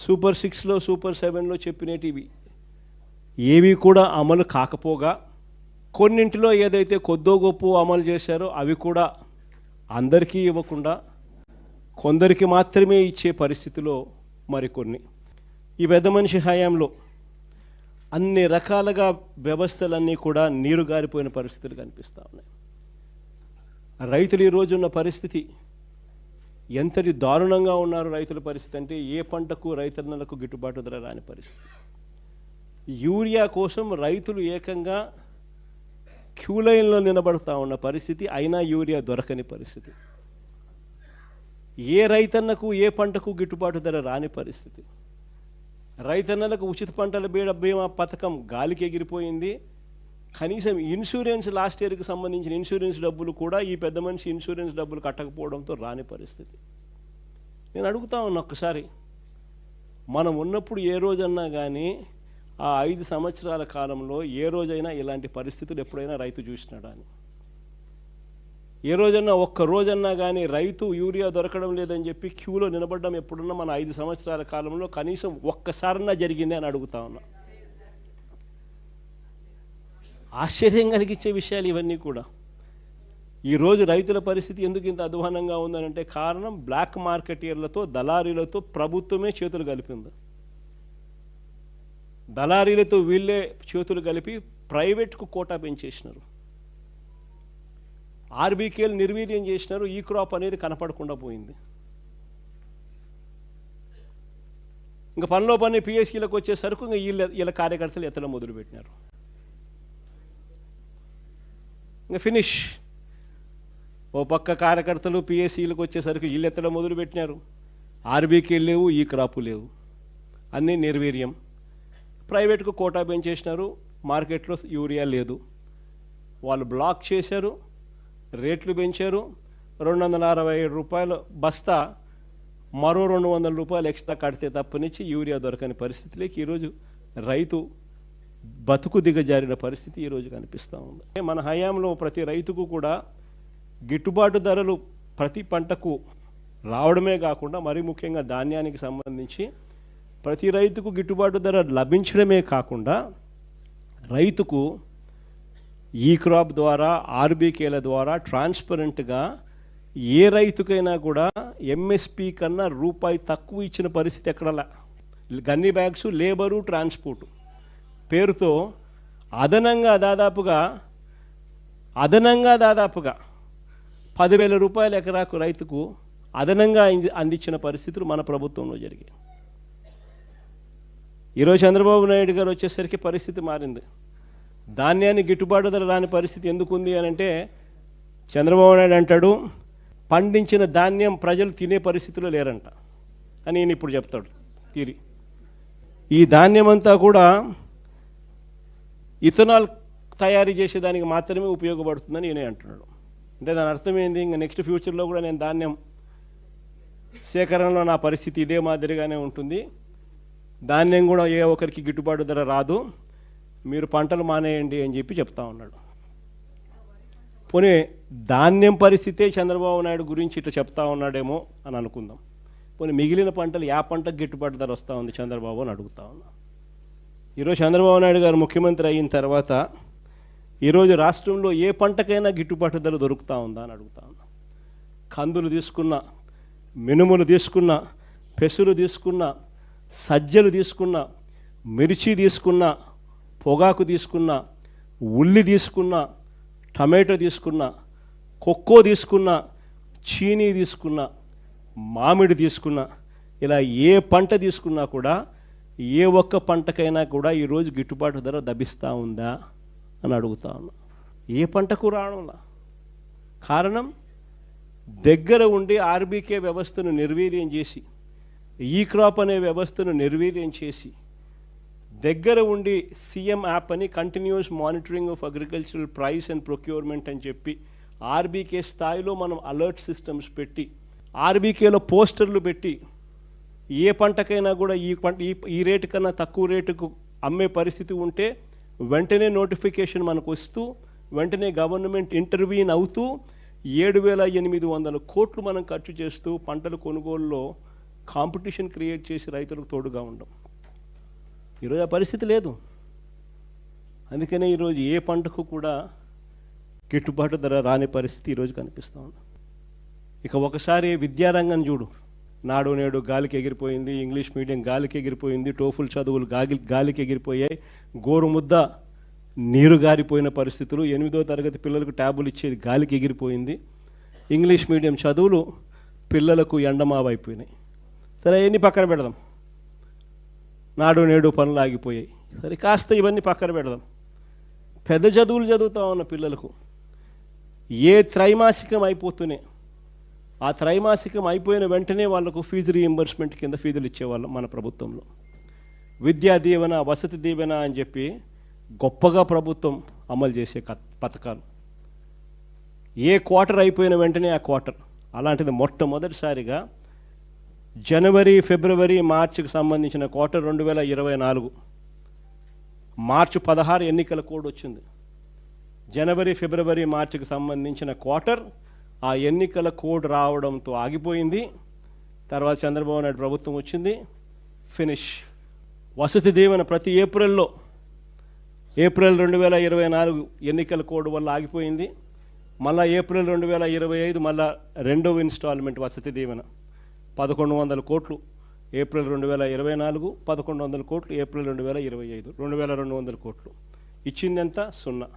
Super 6లో super 7లో చెప్పినటివి ఏవి కూడా అమలు కాకపోగా కొన్నింటిలో ఏదైతే కొద్దో గొప్ప అమలు చేశారో అవి కూడా అందరికీ ఇవ్వకుండా కొందరికి మాత్రమే ఇచ్చే పరిస్థితిలో మరికొన్ని ఈ పెద్ద మనిషి హయాంలో అన్ని రకాలుగా వ్యవస్థలన్నీ కూడా నీరుగారిపోయిన పరిస్థితులు కనిపిస్తూ ఉన్నాయి. రైతులు ఈరోజు ఉన్న పరిస్థితి ఎంతటి దారుణంగా ఉన్నారు. రైతుల పరిస్థితి అంటే ఏ పంటకు రైతన్నలకు గిట్టుబాటు ధర రాని పరిస్థితి. యూరియా కోసం రైతులు ఏకంగా క్యూ లైన్లో నిలబడుతూ ఉన్న పరిస్థితి, అయినా యూరియా దొరకని పరిస్థితి. ఏ రైతన్నకు ఏ పంటకు గిట్టుబాటు ధర రాని పరిస్థితి. రైతన్నలకు ఉచిత పంటల బీమా పథకం గాలికి ఎగిరిపోయింది. కనీసం ఇన్సూరెన్స్ లాస్ట్ ఇయర్కి సంబంధించిన ఇన్సూరెన్స్ డబ్బులు కూడా ఈ పెద్ద మనిషి ఇన్సూరెన్స్ డబ్బులు కట్టకపోవడంతో రాని పరిస్థితి. నేను అడుగుతా ఉన్నా, ఒక్కసారి మనం ఉన్నప్పుడు ఏ రోజన్నా కానీ ఆ 5 సంవత్సరాల కాలంలో ఏ రోజైనా ఇలాంటి పరిస్థితులు ఎప్పుడైనా రైతు చూసినాడా అని? ఏ రోజన్నా ఒక్క రోజన్నా కానీ రైతు యూరియా దొరకడం లేదని చెప్పి క్యూలో నిలబడడం ఎప్పుడున్నా మన 5 సంవత్సరాల కాలంలో కనీసం ఒక్కసారన్నా జరిగింది అని అడుగుతా ఉన్నా. ఆశ్చర్యం కలిగించే విషయాలు ఇవన్నీ కూడా. ఈరోజు రైతుల పరిస్థితి ఎందుకు ఇంత అధ్వానంగా ఉందనంటే కారణం బ్లాక్ మార్కెటీర్లతో, దళారీలతో ప్రభుత్వమే చేతులు కలిపింది. దళారీలతో వీళ్ళే చేతులు కలిపి ప్రైవేట్కు కోటా పెంచేసినారు. ఆర్బీకేలు నిర్వీర్యం చేసినారు. ఈ క్రాప్ అనేది కనపడకుండా పోయింది. ఇంకా పనిలో పని పిఎస్సీలకు వచ్చేసరికి ఇంకా వీళ్ళ కార్యకర్తలు ఎత్తడం మొదలుపెట్టినారు. ఇంకా ఫినిష్. ఓ పక్క కార్యకర్తలు పిఎస్సీలకు వచ్చేసరికి వీళ్ళు ఎత్తడం మొదలుపెట్టినారు. ఆర్బీకేలు లేవు, ఈ క్రాపు లేవు, అన్నీ నిర్వీర్యం. ప్రైవేట్కు కోటా పెంచేసినారు. మార్కెట్లో యూరియా లేదు. వాళ్ళు బ్లాక్ చేశారు, రేట్లు పెంచారు. 267 రూపాయలు బస్తా, మరో 200 రూపాయలు ఎక్స్ట్రా కడితే తప్పనిచ్చి యూరియా దొరకని పరిస్థితిలోకి ఈరోజు రైతు బతుకు దిగజారిన పరిస్థితి ఈరోజు కనిపిస్తూ ఉంది. మన హయాంలో ప్రతి రైతుకు కూడా గిట్టుబాటు ధరలు ప్రతి పంటకు రావడమే కాకుండా మరీ ముఖ్యంగా ధాన్యానికి సంబంధించి ప్రతి రైతుకు గిట్టుబాటు ధర లభించడమే కాకుండా రైతుకు ఈ క్రాప్ ద్వారా, ఆర్బీకేల ద్వారా ట్రాన్స్పరెంట్గా ఏ రైతుకైనా కూడా ఎంఎస్పి కన్నా రూపాయి తక్కువ ఇచ్చిన పరిస్థితి ఎక్కడలా. గన్ని బ్యాగ్స్, లేబరు, ట్రాన్స్పోర్టు పేరుతో అదనంగా దాదాపుగా 10,000 రూపాయలు ఎకరాకు రైతుకు అదనంగా అందించిన పరిస్థితులు మన ప్రభుత్వంలో జరిగాయి. ఈరోజు చంద్రబాబు నాయుడు గారు వచ్చేసరికి పరిస్థితి మారింది. ధాన్యాన్ని గిట్టుబాటు ధర రాని పరిస్థితి ఎందుకుంది అని అంటే చంద్రబాబు నాయుడు అంటాడు, పండించిన ధాన్యం ప్రజలు తినే పరిస్థితిలో లేరంట అని నేను ఇప్పుడు చెప్తాడు తీరి. ఈ ధాన్యం అంతా కూడా ఇథనాల్ తయారీ చేసేదానికి మాత్రమే ఉపయోగపడుతుందని నేనే అంటున్నాడు. అంటే దాని అర్థం ఏంది? ఇంకా నెక్స్ట్ ఫ్యూచర్లో కూడా నేను ధాన్యం సేకరణలో నా పరిస్థితి ఇదే మాదిరిగానే ఉంటుంది. ధాన్యం కూడా ఏ ఒక్కరికి గిట్టుబాటు ధర రాదు, మీరు పంటలు మానేయండి అని చెప్పి చెప్తా ఉన్నాడు. పోనీ ధాన్యం పరిస్థితే చంద్రబాబు నాయుడు గురించి ఇట్లా చెప్తా ఉన్నాడేమో అని అనుకుందాం. పోనీ మిగిలిన పంటలు ఏ పంటకు గిట్టుబాటు ధర వస్తూ ఉంది చంద్రబాబు అని అడుగుతా ఉన్నా. ఈరోజు చంద్రబాబు నాయుడు గారు ముఖ్యమంత్రి అయిన తర్వాత ఈరోజు రాష్ట్రంలో ఏ పంటకైనా గిట్టుబాటు ధర దొరుకుతూ ఉందా అని అడుగుతా ఉన్నా. కందులు తీసుకున్నా, మినుములు తీసుకున్నా, పెసులు తీసుకున్నా, సజ్జలు తీసుకున్నా, మిర్చి తీసుకున్నా, పొగాకు తీసుకున్నా, ఉల్లి తీసుకున్నా, టమాటో తీసుకున్నా, కొక్కో తీసుకున్నా, చీనీ తీసుకున్నా, మామిడి తీసుకున్నా, ఇలా ఏ పంట తీసుకున్నా కూడా ఏ ఒక్క పంటకైనా కూడా ఈరోజు గిట్టుబాటు ధర లభిస్తూ ఉందా అని అడుగుతా ఉన్నా. ఏ పంటకు రావడంలా. కారణం దగ్గర ఉండి ఆర్బీకే వ్యవస్థను నిర్వీర్యం చేసి, ఈ క్రాప్ అనే వ్యవస్థను నిర్వీర్యం చేసి, దగ్గర ఉండి సీఎం యాప్ అని continuous monitoring of agricultural price and procurement అని చెప్పి ఆర్బీకే స్థాయిలో మనం అలర్ట్ సిస్టమ్స్ పెట్టి, ఆర్బీకేలో పోస్టర్లు పెట్టి ఏ పంటకైనా కూడా ఈ రేటు కన్నా తక్కువ రేటుకు అమ్మే పరిస్థితి ఉంటే వెంటనే నోటిఫికేషన్ మనకు వస్తూ వెంటనే గవర్నమెంట్ ఇంటర్వ్యూన్ అవుతూ 7,800 కోట్లు మనం ఖర్చు చేస్తూ పంటల కొనుగోలులో కాంపిటీషన్ క్రియేట్ చేసి రైతులకు తోడుగా ఉండం. ఈరోజు ఆ పరిస్థితి లేదు. అందుకనే ఈరోజు ఏ పంటకు కూడా గిట్టుబాటు ధర రాని పరిస్థితి ఈరోజు కనిపిస్తూ ఉంది. ఇక ఒకసారి విద్యారంగం చూడు, నాడు నేడు గాలికి ఎగిరిపోయింది, ఇంగ్లీష్ మీడియం గాలికి ఎగిరిపోయింది, టోఫుల్ చదువులు గాలికి ఎగిరిపోయాయి, గోరుముద్ద నీరు గారిపోయిన పరిస్థితులు, 8వ తరగతి పిల్లలకు ట్యాబులు ఇచ్చేది గాలికి ఎగిరిపోయింది, ఇంగ్లీష్ మీడియం చదువులు పిల్లలకు ఎండమావైపోయినాయి. సరే ఎన్ని పక్కన పెడదాం, నాడు నేడు పనులు ఆగిపోయాయి. సరే కాస్త ఇవన్నీ పక్కన పెడదాం. పెద్ద చదువులు చదువుతా ఉన్న పిల్లలకు ఏ త్రైమాసికం అయిపోతూనే ఆ త్రైమాసికం అయిపోయిన వెంటనే వాళ్ళకు ఫీజు రీయింబర్స్మెంట్ కింద ఫీజులు ఇచ్చేవాళ్ళం మన ప్రభుత్వంలో. విద్యా దీవెన, వసతి దీవెన అని చెప్పి గొప్పగా ప్రభుత్వం అమలు చేసే పథకాలు. ఏ క్వార్టర్ అయిపోయిన వెంటనే ఆ క్వార్టర్. అలాంటిది మొట్టమొదటిసారిగా జనవరి, ఫిబ్రవరి, మార్చికి సంబంధించిన క్వార్టర్ 2024 మార్చి 16 ఎన్నికల కోడ్ వచ్చింది. జనవరి, ఫిబ్రవరి, మార్చికి సంబంధించిన క్వార్టర్ ఆ ఎన్నికల కోడ్ రావడంతో ఆగిపోయింది. తర్వాత చంద్రబాబు నాయుడు ప్రభుత్వం వచ్చింది, ఫినిష్. వసతి దీవెన ప్రతి ఏప్రిల్ 2024 ఎన్నికల కోడ్ వల్ల ఆగిపోయింది. మళ్ళీ ఏప్రిల్ 2025 మళ్ళా రెండవ ఇన్స్టాల్మెంట్ వసతి దీవెన 1100 కోట్లు ఏప్రిల్ 2024, 1100 కోట్లు ఏప్రిల్ 2025, 2200 కోట్లు. ఇచ్చింది ఎంత? 0.